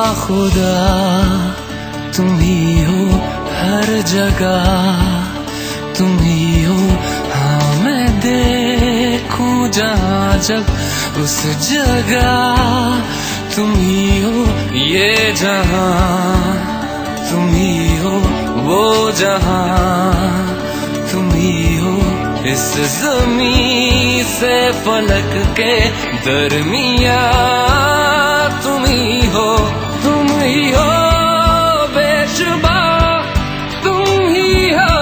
बाखुदा तुम ही हो हर जगह, तुम ही हो। हाँ मैं देखूं जहाँ जब उस जगह तुम ही हो। ये जहाँ तुम ही हो, वो जहाँ तुम ही हो। इस ज़मीं से फलक के दरमिया तुम ही हो, तुम ही हो बेशुबा, तुम ही हो,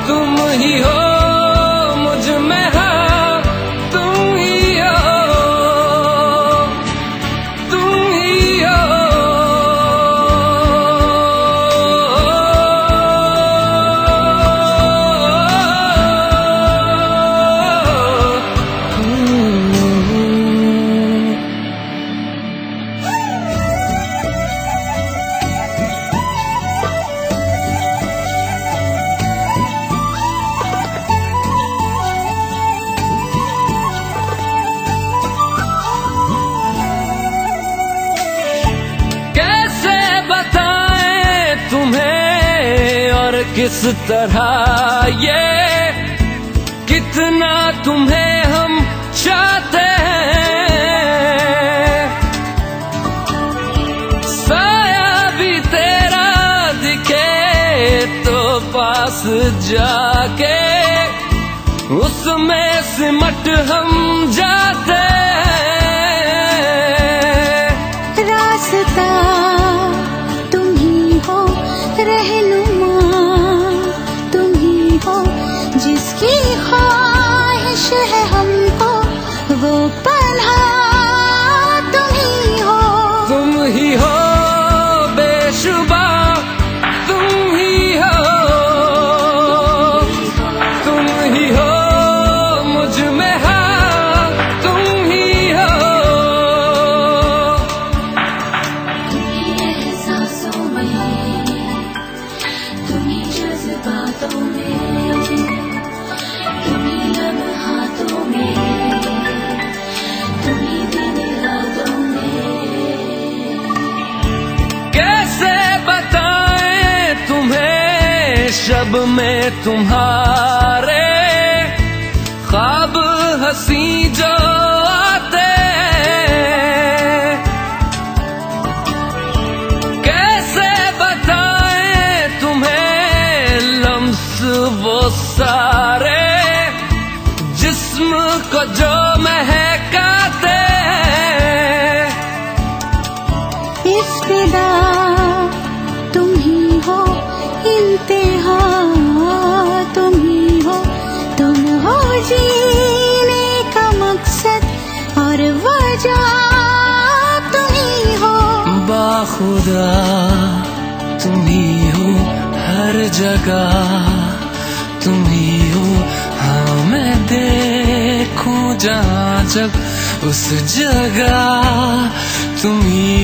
तुम ही हो मुझ में हाँ, तुम ही हो, तुम ही हो। किस तरह ये कितना तुम्हें हम चाहते हैं, साया भी तेरा दिखे तो पास जाके उसमें सिमट हम जाते हैं। रास्ता तुम ही हो, रहनुमा जिसकी ख्वाहिश है हमको, वो पन्हा तुम ही हो, तुम ही हो बेशुबा, तुम ही हो, तुम ही हो मुझ में हाँ, तुम ही हो। तुम्ही एहसासों में, तुम्ही जज्बातों में, शब में तुम्हारे ख्वाब हंसी जो आते, कैसे बताएं तुम्हें लम्स वो सारे जिस्म को जो महकाते। इब्तिदा तुम ही हो, इंतहा तुम ही हो, तुम हो जीने का मकसद और वजह तुम ही हो। बाखुदा तुम ही हो हर जगह, तुम ही हो। हाँ मैं देखूं जहाँ जब उस जगह तुम ही